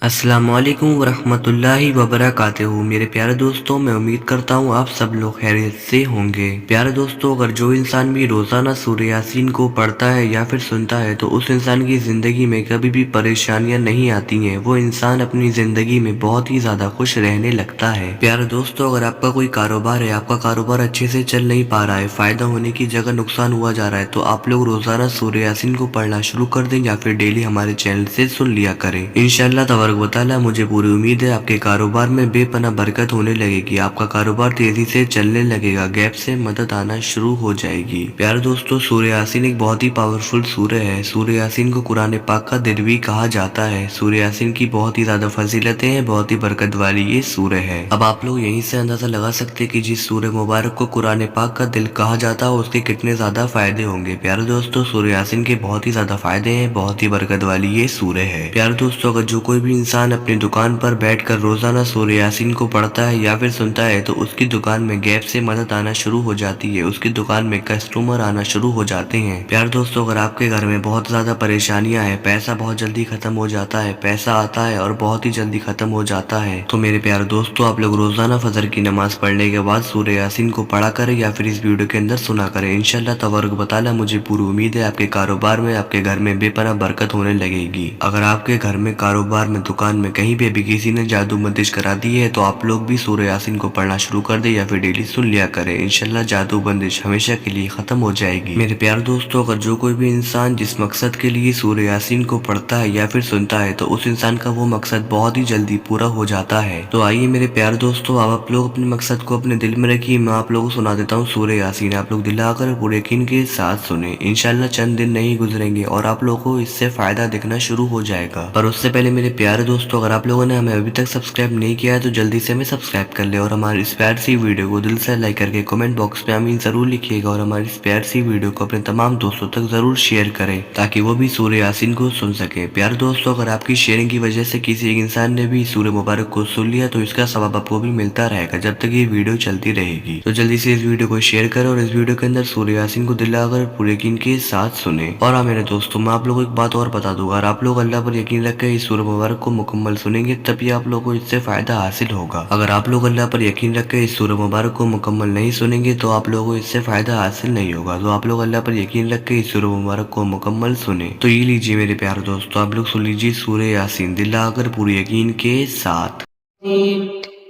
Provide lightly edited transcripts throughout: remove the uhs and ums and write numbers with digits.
अस्सलामुअलैकुम वरहमतुल्लाहि वबरकातुहू। मेरे प्यारे दोस्तों, मैं उम्मीद करता हूँ आप सब लोग खैरियत से होंगे। प्यारे दोस्तों, अगर जो इंसान भी रोज़ाना सूरह यासीन को पढ़ता है या फिर सुनता है तो उस इंसान की ज़िंदगी में कभी भी परेशानियां नहीं आती हैं। वो इंसान अपनी ज़िंदगी में बहुत ही ज़्यादा खुश रहने लगता है। प्यारे दोस्तों, अगर आपका कोई कारोबार है, आपका कारोबार अच्छे से चल नहीं पा रहा है, फ़ायदा होने की जगह नुकसान हुआ जा रहा है, तो आप लोग रोज़ाना सूरह यासीन को पढ़ना शुरू कर दें या फिर डेली हमारे चैनल से सुन लिया करें। इंशाअल्लाह तबारक व तआला मुझे पूरी उम्मीद है आपके कारोबार में बेपनाह बरकत होने लगेगी। आपका कारोबार तेजी से चलने लगेगा, गैप से मदद आना शुरू हो जाएगी। प्यारे दोस्तों, सूरह यासीन एक बहुत ही पावरफुल सूरह है। सूरह यासीन को कुरान पाक का दिल भी कहा जाता है। सूरह यासीन की बहुत ही ज्यादा फजीलतें हैं, बहुत ही बरकत वाली ये सूरह है। अब आप लोग यहीं से अंदाजा लगा सकते हैं कि जिस सूरह मुबारक को कुरान पाक का दिल कहा जाता है उसके कितने ज्यादा फायदे होंगे। प्यारे दोस्तों, सूरह यासीन के बहुत ही ज्यादा फायदे हैं, बहुत ही बरकत वाली ये सूरह है। प्यारे दोस्तों, अगर जो कोई भी इंसान अपनी दुकान पर बैठकर रोजाना सूरह यासीन को पढ़ता है या फिर सुनता है तो उसकी दुकान में गैप से मदद आना शुरू हो जाती है, उसकी दुकान में कस्टमर आना शुरू हो जाते हैं। प्यारे दोस्तों, अगर आपके घर में बहुत ज्यादा परेशानियां हैं, पैसा बहुत जल्दी खत्म हो जाता है, पैसा आता है और बहुत ही जल्दी खत्म हो जाता है, तो मेरे प्यारे दोस्तों, आप लोग रोजाना फजर की नमाज पढ़ने के बाद सूरह यासीन को पढ़ा करें या फिर इस वीडियो के अंदर सुना करें। इंशाअल्लाह तबारक व तआला मुझे पूरी उम्मीद है आपके कारोबार में, आपके घर में बेपनाह बरकत होने लगेगी। अगर आपके घर में, कारोबार में, दुकान में कहीं भी अभी किसी ने जादू बंदिश करा दी है तो आप लोग भी सूरह यासीन को पढ़ना शुरू कर दे या फिर डेली सुन लिया करें। इंशाल्लाह जादू बंदिश हमेशा के लिए खत्म हो जाएगी। मेरे प्यारे दोस्तों, अगर जो कोई भी इंसान जिस मकसद के लिए सूरह यासीन को पढ़ता है या फिर सुनता है तो उस इंसान का वो मकसद बहुत ही जल्दी पूरा हो जाता है। तो आइए मेरे प्यारे दोस्तों, आप लोग अपने मकसद को अपने दिल में रखिए। मैं आप लोगों को सुना देता हूँ सूरह यासीन। आप लोग दिल लगाकर पूरे यकीन के साथ सुने। इंशाल्लाह चंद दिन नहीं गुजरेंगे और आप लोगों को इससे फायदा दिखना शुरू हो जाएगा। पर उससे पहले मेरे प्यारे दोस्तों, अगर आप लोगों ने हमें अभी तक सब्सक्राइब नहीं किया है तो जल्दी से हमें सब्सक्राइब कर ले और हमारी इस प्यार सी वीडियो को दिल से लाइक करके कमेंट बॉक्स में आमीन जरूर लिखिएगा और हमारी इस प्यार सी वीडियो को अपने तमाम दोस्तों तक जरूर शेयर करें ताकि वो भी सूरह यासीन को सुन सके। प्यारे दोस्तों, अगर आपकी शेयरिंग की वजह से किसी एक इंसान ने भी सूरह मुबारक को सुन लिया तो इसका सवाब आपको भी मिलता रहेगा जब तक ये वीडियो चलती रहेगी। तो जल्दी से इस वीडियो को शेयर करें और इस वीडियो के अंदर सूरह यासीन को दिल लगाकर पूरे यकीन के साथ सुने। और हाँ मेरे दोस्तों, मैं आप लोगों को एक बात और बता दूंगा, अगर आप लोग अल्लाह पर यकीन रख कर इस सूरह मुबारक को मुकम्मल सुनेंगे तभी आप लोगों को इससे फायदा हासिल होगा। अगर आप लोग अल्लाह पर यकीन रख कर इस सूरह मुबारक को मुकम्मल नहीं सुनेंगे तो आप लोगों को इससे फायदा हासिल नहीं होगा। तो आप लोग अल्लाह पर यकीन रख कर इस सूरह मुबारक को मुकम्मल सुने। तो ये लीजिए मेरे प्यारे दोस्तों, आप लोग सुन लीजिए सूरह यासीन दिल लगाकर पूरे यकीन के साथ।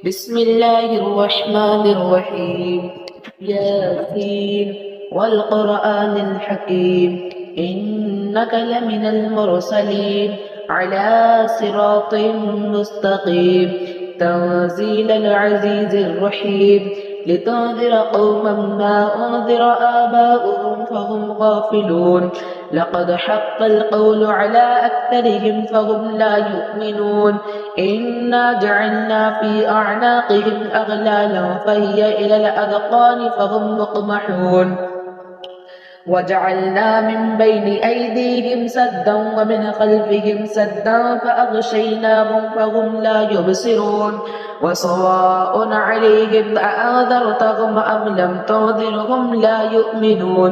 बिस्मिल्लाहिर्रहमानिर्रहीम। यासीन वल क़ुरआनिल हकीम इन्नका लमिनल मुरसलीन अला सिरातिम मुस्तक़ीम तंज़ीलल अज़ीज़िर रहीम लितुन्ज़िर क़ौमन मा उन्ज़िर आबाउहुम फ़हुम गाफ़िलून लक़द हक़्क़ल क़ौलु अला अक्सरिहिम फ़हुम ला युमिनून इन्ना जअलना फ़ी अअनाक़िहिम अग़लालन फ़हिय इलल अज़क़ानि फ़हुम मुक़महून वजअलना मिन बैनि ऐदीहिम सद्दन व मिन ख़ल्फ़िहिम सद्दन फ़अग़शयनाहुम फ़हुम ला युबसिरून वसवाअन अलैहिम अअन्ज़रतहुम अम लम तुन्ज़िरहुम ला युमिनून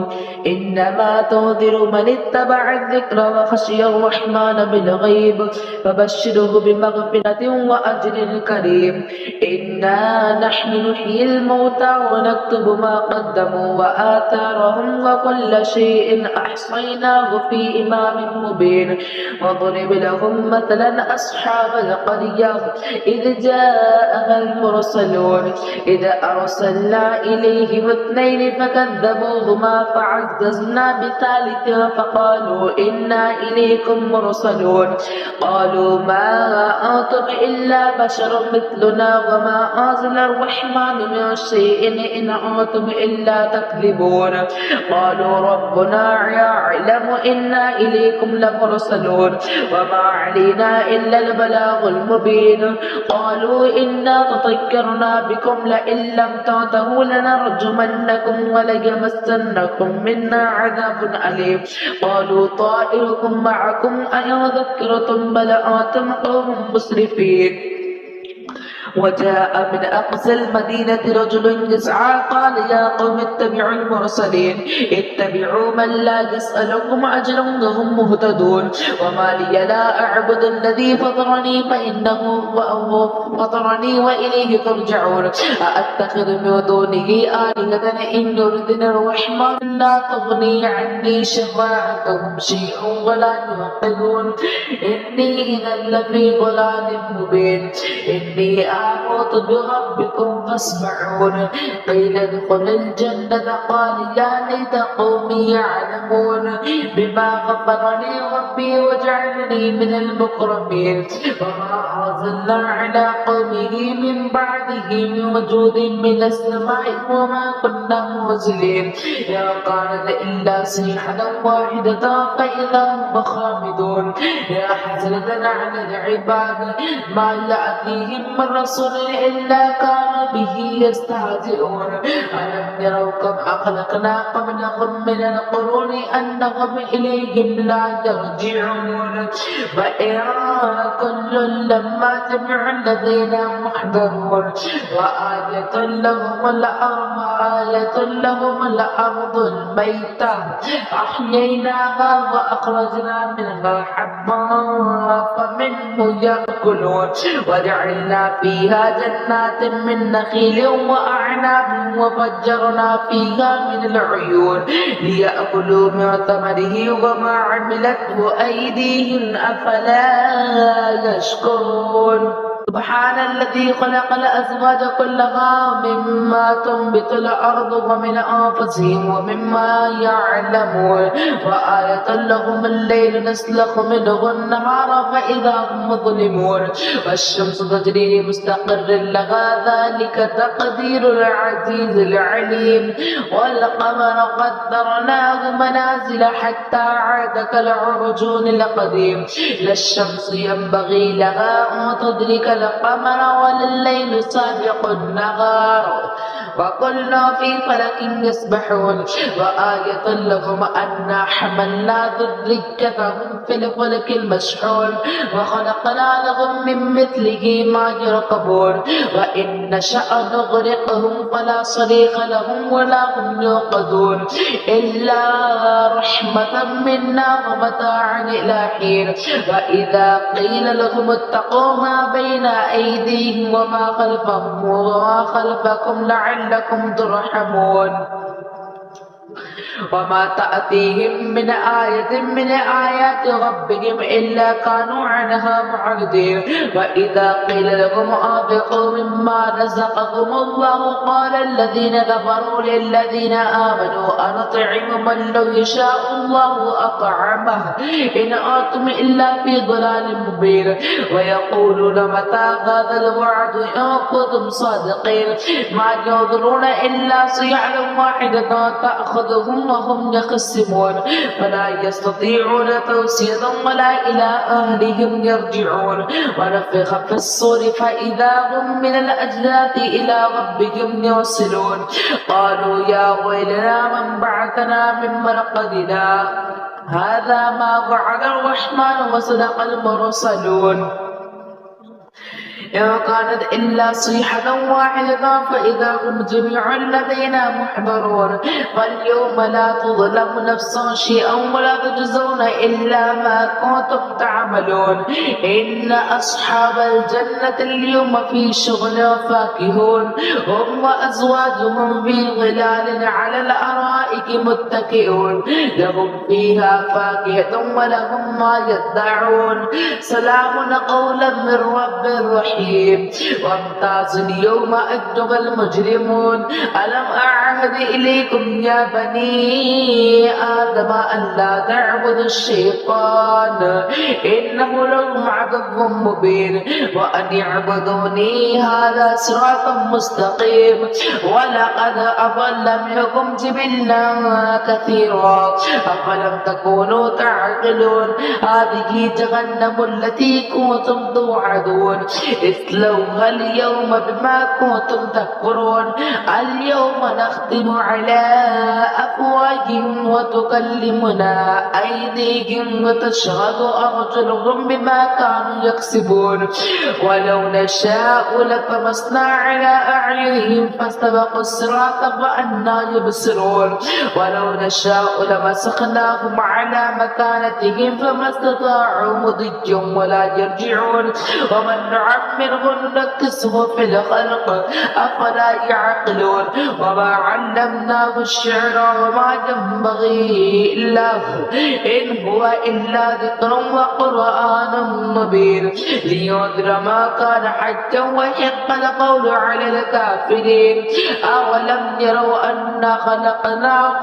इन्नमा तुन्ज़िरु मन इत्तबअ अज़्ज़िक्र व ख़शिय अर्रहमान बिलग़ैब फबश्शिरहु बिमग़फ़िरतिन व अज्रिन करीम इन्ना नहनु नुह्यिल मौता व नक्तुबु मा क़द्दमू व आथारहुम व कुल्ल शैइन अहसयनाहु फ़ी इमामिन मुबीन वضرب لهم مثلا أصحاب القرية إذ جاءها المرسلون إذ أرسلنا إليهم اثنين فكذبوهما فعززنا بثالث فقالوا إنا إليكم مرسلون قالوا ما أنتم إلا بشر مثلنا وما أنزل الرحمن من شيء إن أنتم إلا تكذبون قالوا ربنا يعلم إنا إليكم لمرسلون وما علينا إلا البلاغ المبين قالوا إنا تطيرنا بكم لئن لم تنتهوا لنرجمنكم وليمسنكم منا عذاب أليم قالوا طائركم معكم أئن ذكرتم بل أنتم قوم مسرفين وجاء من أقصى المدينة رجل يسعى قال يا قوم اتبعوا المرسلين اتبعوا من لا يسألكم أجرا وهم مهتدون وما لي لا أعبد الذي فطرني فإنه فطرني وإليه ترجعون أأتخذ من دونه آلهة إن يردنا الرحمن لا تغني عني شفاعتهم شيئا ولا ينقذون إني إذا لفي ضلال مبين إني آمنت بربكم فاسمعون قيل ادخل الجنة قال يا ليت قومي يعلمون بما غفر لي ربي وجعلني من المكرمين وما أرسلنا على قومه من بعده من وجود من السماء وما كنا منزلين يا كانت إلا صيحة واحدة فإذا هم خامدون يا حسرة على العباد ما يأتيهم من رسول إلا كانوا به يستهزئون ألم يروا كم أخلقنا قبلهم من القرون أنهم إليهم لا يرجعون وإن كل لما جميع الذين محضرون وآية لهم الأرض الميتة أحييناها وأخرجنا منها حبا فمنه يأكلون وجعلنا فيها جنات من نخيل وأعناب وفجرنا فيها من العيون ليأكلوا من ثمره وما عملته أيديهم أفلا يشكرون سبحان الذي خلق الأزواج كلها مما تنبت الأرض ومن أنفسهم ومما يعلمون وآية لهم الليل نسلخ منه النهار فإذا هم مظلمون والشمس تجري لمستقر لها ذلك تقدير العزيز العليم والقمر قدرناه منازل حتى عاد كالعرجون القديم لا الشمس ينبغي لها أن تدرك القمر ولا الليل سابق النهار وكلنا في فلك يسبحون وآية لهم أنا حملنا ذريتهم في الفلك المشحون وخلقنا لهم من مثله ما يركبون وإن نشأ نغرقهم فلا صريخ لهم ولا هم يوقظون إلا رحمة منا ومتاعا إلى حين وإذا قيل لهم اتقوا ما بين أيديهم وما خلفكم لعلكم ترحمون وما تأتيهم من آية من آيات ربهم إلا كانوا عنها معرضين وإذا قيل لهم أنفقوا مما رزقكم الله قال الذين كفروا للذين آمنوا أنطعم من لو يشاء الله أطعمه إن أنتم إلا في ضلال مبين ويقولون متى هذا الوعد إن كنتم صادقين ما ينظرون إلا صيحة واحدة تأخذهم وهم يخصمون فلا يستطيعون توصية ولا إلى أهلهم يرجعون ونفخ في الصور فإذا هم من الأجداث إلى ربهم يوصلون قالوا يا ويلنا من بعثنا من مرقدنا هذا ما وعد الرحمن وصدق المرسلون إن كانت إلا صيحة واحدة فإذا هم جميع لدينا محضرون فاليوم لا تظلم نفس شيئا ولا تجزون إلا ما كنتم تعملون إن أصحاب الجنة اليوم في شغل فاكهون هم وأزواجهم في ظلال على الأرائك متكئون لهم فيها فاكهة ولهم ما يدعون سلام قولا من رب رحيم وامتاز اليوم أيها المجرمون ألم أعهد إليكم يا بني آدم أن لا تعبدوا الشيطان إنه لكم عدو مبين وأن اعبدوني هذا صراط مستقيم ولقد أضل منكم جبلا كثيرا أفلم تكونوا تعقلون هذه جهنم التي كنتم توعدون تعملون اصلوها اليوم بما كنتم تكفرون اليوم نختم على أفواههم وتكلمنا أيديهم وتشهد أرجلهم بما كانوا يكسبون ولو نشاء لطمسنا على أعينهم فاستبقوا الصراط فأنى يبصرون ولو نشاء لمسخناهم على مكانتهم فما استطاعوا مضيا ولا يرجعون ومن نعمره ننكسه في الخلق أفلا يعقلون وما علمناه الشعر وما ينبغي له إن هو إلا ذكر وقرآن مبين لينذر ما كان حجا ويحق القول على الكافرين أولم يروا أنا خلقنا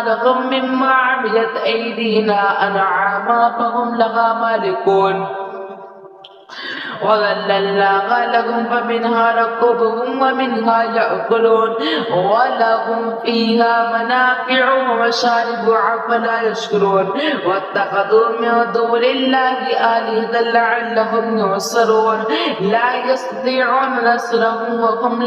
لهم مما عملت أيدينا أنعاما فهم لها مالكون وذللناها لهم فمنها ركوبهم ومنها يأكلون ولهم فيها منافع ومشارب أفلا يشكرون واتخذوا من دون الله آلهة لعلهم ينصرون لا يستطيعون نصرهم وهم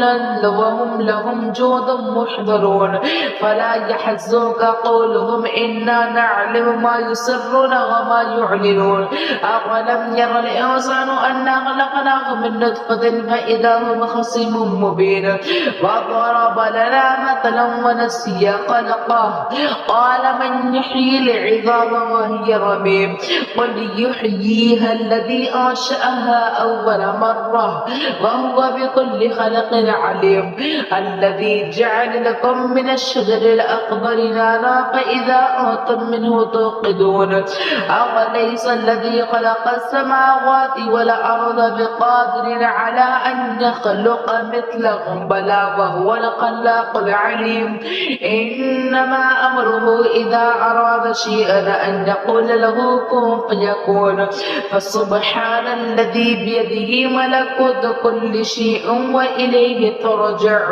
لهم جند محضرون فلا يحزنك قولهم إنا نعلم ما يسرون وما يعلنون أولم ير الإنسان أنا خلقناه من نطفة فإذا هو خصيم مبين وضرب لنا مثلا ونسي خلقه قال من يحيي العظام وهي رميم قل يحييها الذي أنشأها أول مرة وهو بكل خلق عليم الذي جعل لكم من الشجر الأخضر نارا فإذا أنتم منه توقدون أوليس الذي خلق السماوات والأرض بقادر على أن يخلق مثلهم بلى وهو الخلاق العليم إنما أمره إذا أراد شيئا أن يقول له كن فيكون فسبحان الذي بيده ملكوت كل شيء وإليه ترجعون